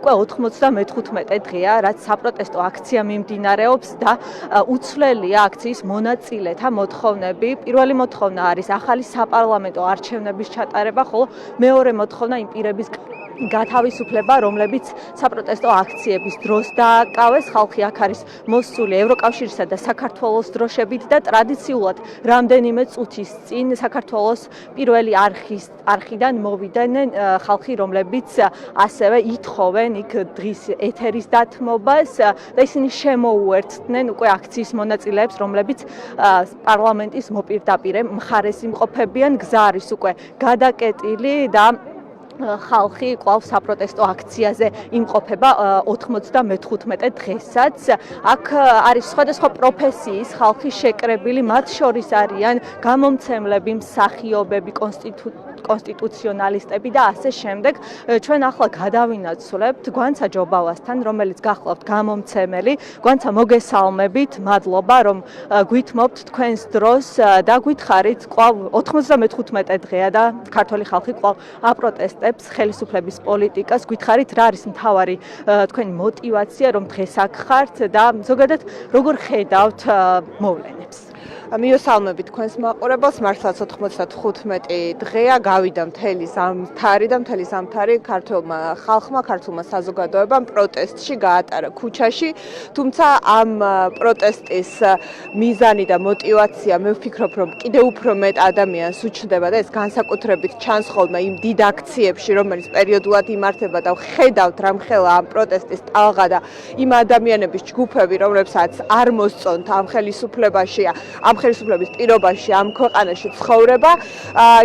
უკვე 95 დღეა, რაც საპროტესტო აქცია მიმდინარეობს და უცვლელია აქციის მონაწილეთა მოთხოვნები. პირველი მოთხოვნა არის ახალი საპარლამენტო არჩევნების ჩატარება, ხოლო მეორე მოთხოვნა იმ პირების გათავისუფლება, რომლებიც საპროტესტო აქციების დროს დააკავეს. ხალხი აქ არის მოსული ევროკავშირისა და საქართველოს დროშებით და ტრადიციულად რამდენიმე წუთის წინ საქართველოს პირველი არხიდან მოვიდნენ ხალხი, რომლებიც ასევე ითხოვენ იქ დღის ეთერის დათმობას და ისინი შემოუერთდნენ უკვე აქციის მონაწილეებს, რომლებიც პარლამენტის მოპირდაპირე მხარეს იმყოფებიან. გზა არის უკვე გადაკეტილი და ხალხი კვლავ საპროტესტო აქციაზე იმყოფება 95 დღესაც. აქ არის სხვადასხვა პროფესიის ხალხი შეკრებილი, მათ შორის არიან გამომცემლები, მსახიობები, კონსტიტუციონალისტები და ასე შემდეგ. ჩვენ ახლა გადავინაცვლებთ გვანცა ჯობავასთან, რომელიც გახლავთ გამომცემელი. გვანცა მოგესალმებით, მადლობა რომ გვითმობთ თქვენს დროს და გითხარით კვლავ 95 დღეა და ქართული ხალხი კვლავ აპროტესტებს ხელისუფლების პოლიტიკას. გითხარით რა არის მთავარი თქვენი мотиваცია რომ დღეს აქ ხართ და ზოგადად როგორ ხედავთ მოვლენებს? მიესალმებით თქვენს მაყურებელს, მართლაც 95 დღეა, გავიდა მთელი ზამთარი და მთელი ზამთარი ქართულმა ხალხმა, ქართულმა საზოგადოებამ პროტესტში გაატარა ქუჩაში. თუმცა ამ პროტესტის მიზანი და мотиваცია მე ვფიქრობ, რომ კიდევ უფრო მეტ ადამიანს უჩნდება და ეს განსაკუთრებით ჩანს ხოლმე იმ დიდ აქციებში, რომელიც პერიოდულად იმართება და ხედავთ რამხელა ამ პროტესტის ტალღა და იმ ადამიანების ჯგუფები, რომლებსაც არ მოსწონთ ამ ხელისუფლებაში, ამ ხელისუფლების პირობაში, ამ ქვეყანაში ცხოვრება.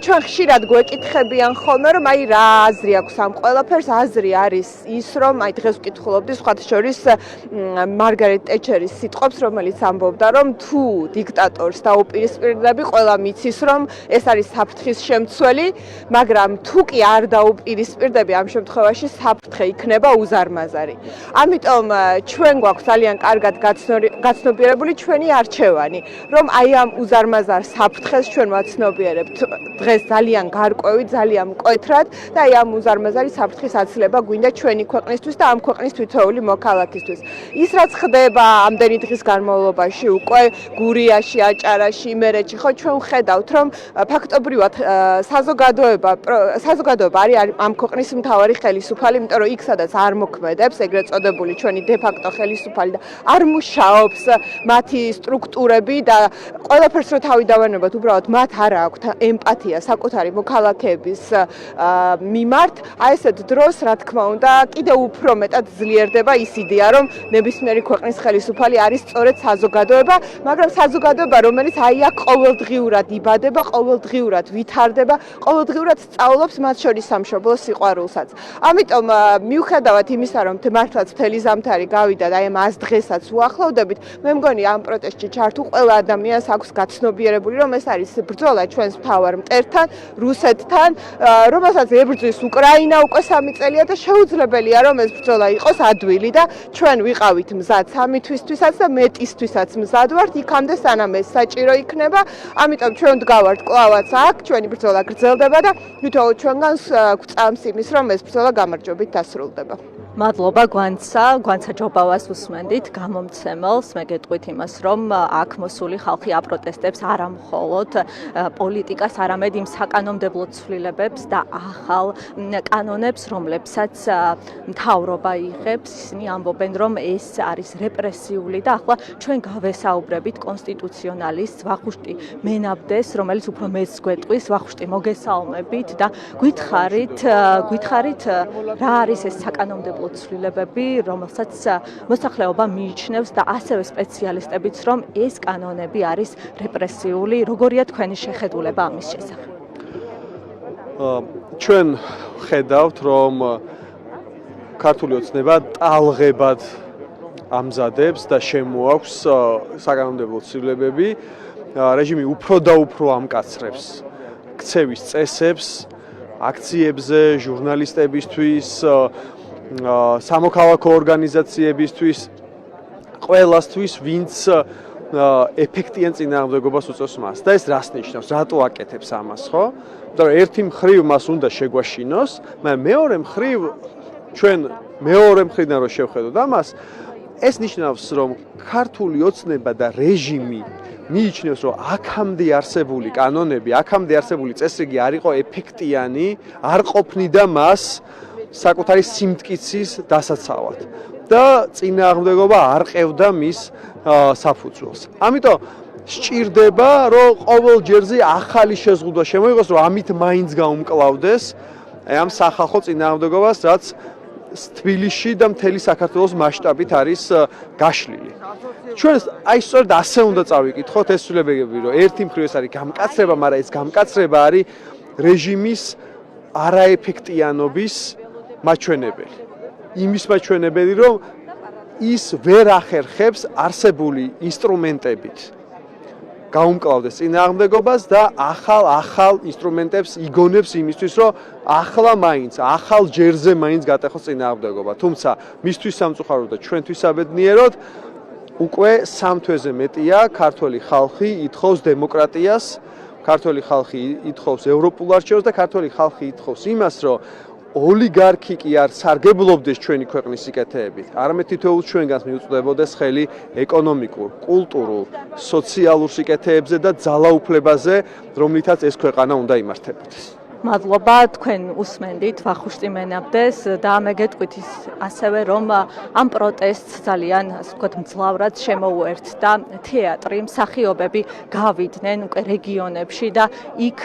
ჩვენ ხშირად გვეკითხებიან ხოლმე, რომ აი რა აზრი აქვს ამ ყველაფერს. აზრი არის ის, რომ აი დღეს ვკითხულობდი სხვათა შორის მარგარეტ ტეჩერის სიტყვებს, რომელიც ამბობდა, რომ თუ დიქტატორს დაუპირისპირდები, ყველა მიცის, რომ ეს არის საფრთხის შემცველი, მაგრამ თუ კი არ დაუპირისპირდები, ამ შემთხვევაში საფრთხე იქნება უზარმაზარი. ამიტომ ჩვენ გვაქვს ძალიან კარგად გაცნობიერებული ჩვენი არჩევანი, რომ აი ამ უზარმაზარ საფრთხეს ჩვენ ვაცნობიერებთ დღეს ძალიან გარკვევით, ძალიან მკვეთრად და აი ამ უზარმაზარი საფრთხის აცილება გვინდა ჩვენი ქვეყნისთვის და ამ ქვეყნის თითოეული მოქალაქისთვის. ის რაც ხდება ამდენი დღის განმავლობაში უკვე გურიაში, აჭარაში, იმერეთში, ხო ჩვენ ვხედავთ, რომ ფაქტობრივად საზოგადოება არის ამ ქვეყნის მთავარი ხელისუფალი, იმიტომ რომ იქ სადაც არ მოქმედებს ეგრეთ წოდებული ჩვენი დე-ფაქტო ხელისუფალი და არ მუშაობს მათი სტრუქტურები და ყველაფერს რო თავი დავანებოთ, უბრალოდ მათ არ აქვთ ემპათია საკუთარი მოქალაქეების მიმართ. აი ესეთ დროს, რა თქმა უნდა, კიდევ უფრო მეტად ძლიერდება ის იდეა, რომ ნებისმიერი ქვეყნის ხელისუფალი არის სწორედ საზოგადოება, მაგრამ საზოგადოება, რომელიც აი აქ ყოველდღიურად იბადება, ყოველდღიურად ვითარდება, ყოველდღიურად სწავლობს მათ შორის სამშობლოს სიყვარულსაც. ამიტომ მიუხედავად იმისა, რომ მართლაც მთელი ზამთარი გავიდა და აი ამ 100 დღესაც უახლოვდებით, მე მგონი ამ პროტესტში ჩართულ ყველა ადამიანს აქვს გაცნობიერებული, რომ ეს არის ბრძოლა ჩვენს მთავარ მტერთან, რუსეთთან, რომელსაც ებრძვის უკრაინა უკვე 3 წელია და შეუძლებელია, რომ ეს ბრძოლა იყოს ადვილი და ჩვენ ვიყავით მზად 3 თვისთვისაც და მეტისთვისაც მზად ვართ, იქამდე სანამ ეს საჭირო იქნება. ამიტომ ჩვენ ვდგავართ კლავაც აქ, ჩვენი ბრძოლა გრძელდება და თვითონ ჩვენგანს გვწამს იმის, რომ ეს ბრძოლა გამარჯვებით დასრულდება. მადლობა გვანცა ჯობავას უსმენდით გამომცემელს. მე გეტყვით იმას, რომ აქ მოსული ხალხი აპროტესტებს არა მხოლოდ პოლიტიკას, არამედ იმ საკანონმდებლო ცვლილებებს და ახალ კანონებს, რომლებსაც მთავრობა იღებს. ისინი ამბობენ, რომ ეს არის რეპრესიული და ახლა ჩვენ გავესაუბრებით კონსტიტუციონალისტს ვახუშტი მენაბდეს, რომელიც უფრო მეც გვეტყვის. ვახუშტი, მოგესალმებით და გითხარით რა არის ეს საკანონმდებლო ცვლილებები, რომელსაც მოსახლეობა მიიჩნევს და ასევე სპეციალისტებიც, რომ ეს კანონები არის რეპრესიული. როგორია თქვენი შეხედულება ამის შესახებ? ჩვენ ხედავთ, რომ ქართული ოცნება ტალღებად ამზადებს და შემოაქვს საკანონმდებლო ცვლილებები. რეჟიმი უფრო და უფრო ამკაცრებს ქცევის წესებს, აქციებზე, ჟურნალისტებისთვის, სამოქალაქო ორგანიზაციებისთვის, ყველასთვის, ვინც ეფექტიან წინააღმდეგობას უწევს მას. და ეს რას ნიშნავს? რატო აკეთებს ამას, ხო? იმიტომ რომ ერთი მხრივ მას უნდა შეგვაშინოს, მაგრამ მეორე მხრივ ჩვენ მეორე მხრიდან რო შევხედოთ ამას, ეს ნიშნავს, რომ ქართული ოცნება და რეჟიმი მიიჩნევს, რომ აქამდე არსებული კანონები, აქამდე არსებული წესრიგი არ იყო ეფექტიანი, არ ყოფნიდა მას საკუთარი სიმტკიცის დასაცავად და წინააღმდეგობა არ ყევდა მის საფუძველს. ამიტომ სჭირდება, რომ ყოველ ჯერზე ახალი შეზღუდვა შემოიღოს, რომ ამით მაინც გაუმკლავდეს ამ სახალხო წინააღმდეგობას, რაც თბილისში და მთელი საქართველოს მასშტაბით არის გაშლილი. ჩვენ აი სწორედ ასე უნდა წავიკითხოთ ეს ცვლილებები, რომ ერთი მხრივ ეს არის გამკაცრება, მაგრამ ეს გამკაცრება არის რეჟიმის არაეფექტიანობის მაჩვენებელი. იმის მაჩვენებელი, რომ ის ვერ ახერხებს არსებული ინსტრუმენტებით გაუმკლავდეს წინააღმდეგობას და ახალ ინსტრუმენტებს იგონებს იმისთვის, რომ ახალ ჯერზე მაინც გატეხოს წინააღმდეგობა. თუმცა მისთვის სამწუხაროდ და ჩვენთვის საბედნიეროდ უკვე 3 თვეზე მეტია ქართველი ხალხი ითხოვს დემოკრატიას, ქართველი ხალხი ითხოვს ევროპულ არჩევნებს და ქართველი ხალხი ითხოვს იმას, რომ ოლიგარქი კი არ სარგებლობდეს ჩვენი ქვეყნის სიკეთეებით, არამედ თითოეულ ჩვენგანს მიუწვდებოდეს ხელი ეკონომიკურ, კულტურულ, სოციალურ სიკეთეებზე და ძალაუფლებაზე, რომლითაც ეს ქვეყანა უნდა იმართებოდეს. მადლობა, თქვენ უსმენდით, ვახუშტი მენაბდეს და მე გეტყვით ასევე, რომ ამ პროტესტს ძალიან, ასე ვთქვათ, მძლავრად შემოუერთდა თეატრი, მსახიობები გავიდნენ უკვე რეგიონებში და იქ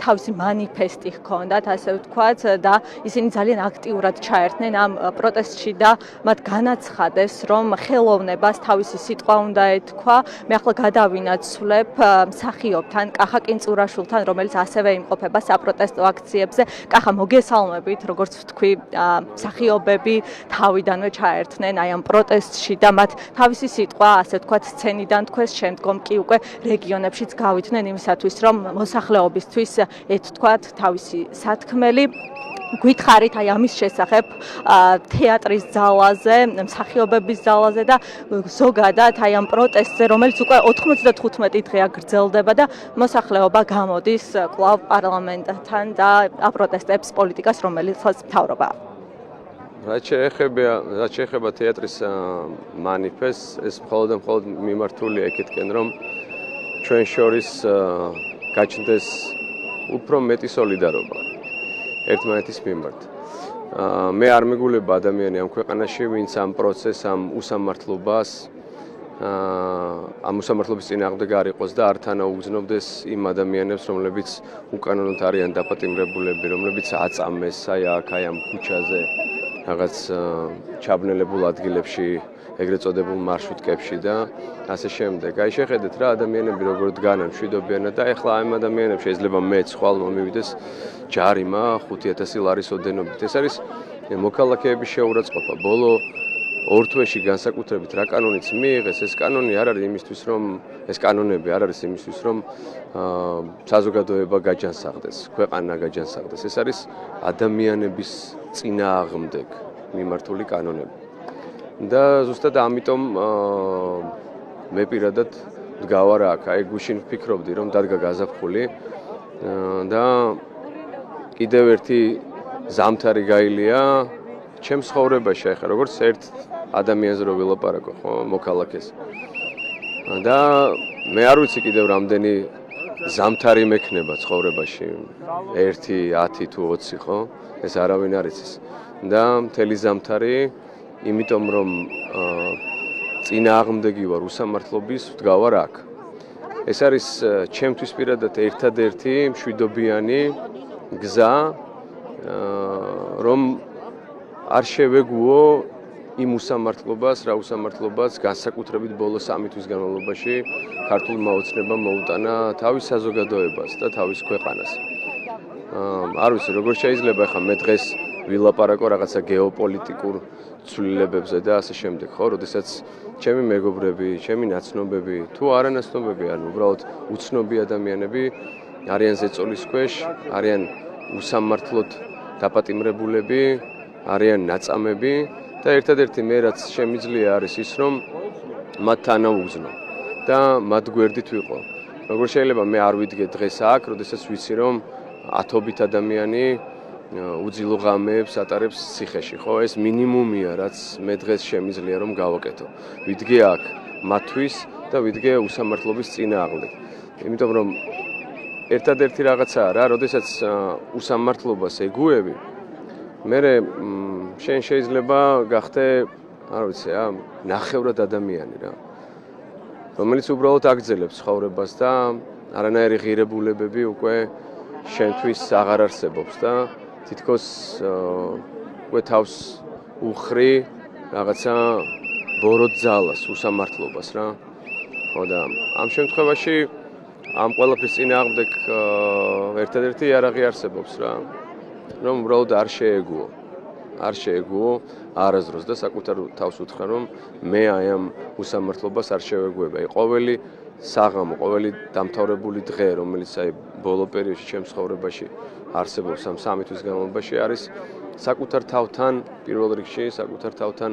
თავისი მანიფესტი ჰქონდათ, ასე ვთქვათ, და ისინი ძალიან აქტიურად ჩაერთნენ ამ პროტესტში და მათ განაცხადეს, რომ ხელოვნებას თავისი სიტყვა უნდა ეთქვა. მე ახლა გადავინაცვლებ მსახიობთან, კახა კინწურაშვილთან, რომელიც ასევე იმყოფება საპროტესტო აქციებზე. კახა, მოგესალმებით, როგორც ვთქვი, მსახიობები თავიდანვე ჩაერთნენ აი ამ პროტესტში და მათ თავისი სიტყვა, ასე ვთქვათ, სცენიდან თქვეს, შემდგომ კი უკვე რეგიონებშიც გავიდნენ იმისათვის, რომ მოსახლეობისთვის ეთქვათ თავისი სათქმელი. გვითხარით აი ამის შესახებ თეატრის ძალაზე, მსახიობების ძალაზე და ზოგადად აი ამ პროტესტზე, რომელიც უკვე 95 დღეა გრძელდება და მოსახლეობა გამოდის კვლავ პარლამენტთან და აპროტესტებს პოლიტიკას, რომელიც მთავრობა. რაც შეეხება თეატრის მანიფესტს, ეს მხოლოდ მიმართულია იქითკენ, რომ ჩვენ შორის გაჩნდეს უფრო მეტი სოლიდარობა ერთმანეთის მიმართ. მე არ მეგულება ადამიანი ამ ქვეყანაში, ვინც ამ პროცესს, ამ უსამართლობის წინააღმდეგ არ იყოს და არ თანაუგრძნობდეს იმ ადამიანებს, რომლებიც უკანონოდ არიან დაპატიმრებულები, რომლებიც აწამეს აი ამ ქუჩაზე, რაღაც ჩაბნელებულ ადგილებში, ეგრეთ წოდებულ მარშრუტკებში და ასე შემდეგ. აი შეხედეთ რა ადამიანები როგორ დგანან მშვიდობიანად და ეხლა ამ ადამიანებს შეიძლება მეც ხვალ მომივიდეს ჯარიმა 5000 ლარის ოდენობით. ეს არის მოქალაქეების შეურაცხყოფა. ბოლო 2 თვეში განსაკუთრებით რა კანონიც მიიღეს, ეს კანონები არ არის იმისთვის, რომ საზოგადოება გაჯანსაღდეს, ქვეყანა გაჯანსაღდეს. ეს არის ადამიანების წინააღმდეგ მიმართული კანონები. და ზუსტად ამიტომ მე პირადად დგავარ აქ, აი გუშინ ვფიქრობდი, რომ დადგა გაზაფხული და კიდევ ერთი ზამთარი გაილია ჩემს ცხოვრებაში, ახლა როგორც ერთ ადამიანზე რო ვილაპარაკო, ხო, მოქალაქეს. და მე არ ვიცი კიდევ რამდენი ზამთარი მექნება ცხოვრებაში, 1, 10 თუ 20, ხო? ეს არავინ არ იცის. და მთელი ზამთარი იმიტომ რომ წინააღმდეგი ვარ უსამართლობის, ვდგავარ აქ. ეს არის ჩემთვის პირადად ერთადერთი მშვიდობიანი გზა, რომ არ შევეგუო იმ უსამართლობას, რა უსამართლობას განსაკუთრებით ბოლო 3 თვის განმავლობაში ქართულმა ოცნებამ მოუტანა თავის საზოგადოებას და თავის ქვეყანას. არ ვიცი, როგორ შეიძლება ახლა მე დღეს ვილაპარაკო რაღაცა გეოპოლიტიკურ ცვლილებებზე და ასე შემდეგ, ხო, როდესაც ჩემი მეგობრები, ჩემი ნაცნობები, თუ არანაცნობები, ანუ უბრალოდ უცნობი ადამიანები არიან ზეწოლის ქვეშ, არიან უსამართლოდ დაპატიმრებულები, არიან ნაწამები და ერთადერთი მე რაც შემიძლია არის ის, რომ მათ თანაუგრძნო და მათ გვერდით ვიყო. როგორ შეიძლება მე არ ვიდგე დღეს აქ, როდესაც ვიცი, რომ ათობით ადამიანი უძილო ღამეებს ატარებს ციხეში, ხო? ეს მინიმუმია, რაც მე დღეს შემიძლია რომ გავაკეთო. ვიდგე აქ მათთვის და ვიდგე უსამართლობის წინააღმდეგ. იმიტომ რომ ერთადერთი რაღაცაა რა, როდესაც უსამართლობას ეგუები, მე შენ შეიძლება გახდე, არ ვიცი რა, ნახევრად ადამიანი რა. რომელიც უბრალოდ აგრძელებს ცხოვრებას და არანაირი ღირებულებები უკვე შენთვის აღარ არსებობს და თითქოს უკვე თავს უხრი რაღაცა ბოროტ ძალას, უსამართლობას რა. ხო და ამ შემთხვევაში ამ ყველაფრის წინააღმდეგ ერთადერთი იარაღი არსებობს რა. რომ უბრალოდ არ შეეგუო არასდროს და საკუთარ თავს უთხრა რომ მე აი ამ უსამართლობას არ შევეგუება. ყოველი საღამო, ყოველი დამთავრებული დღე, რომელიც აი ბოლო პერიოდში ჩემს ცხოვრებაში არსებობს ამ 3 თვის განმავლობაში არის საკუთარ თავთან, პირველ რიგში საკუთარ თავთან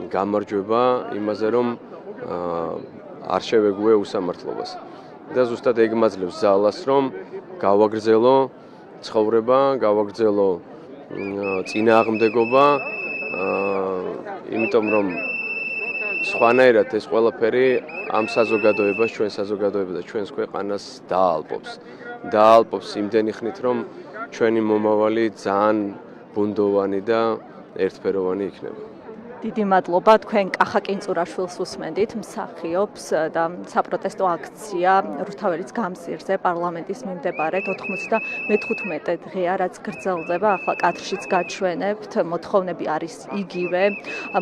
გამარჯვება იმაზე რომ არ შევეგუე უსამართლობას. და ზუსტად ეგ მაძლევს ძალას რომ გავაგრძელო ცხოვრება, გავაგრძელო წინააღმდეგობა, იმიტომ რომ სხვანაირად ეს ყველაფერი ამ საზოგადოებას, ჩვენ საზოგადოებას და ჩვენს ქვეყანას დაალპობს იმდენი ხნით, რომ ჩვენი მომავალი ძალიან ბუნდოვანი და ერთფეროვანი იქნება. დიდი მადლობა, თქვენ კახა კინწურაშვილს უსმენდით, მსახიობს და საპროტესტო აქცია რუსთაველის გამზირზე პარლამენტის მიმდებარედ 95 დღეა, რაც გრძელდება, ახლა კადრშიც გაჩვენებთ, მოთხოვნები არის იგივე.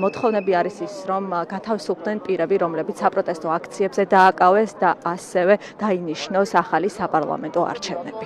მოთხოვნები არის ის, რომ გათავისუფლდნენ პირები, რომლებიც საპროტესტო აქციებზე დააკავეს და ასევე დაინიშნოს ახალი საპარლამენტო არჩევნები.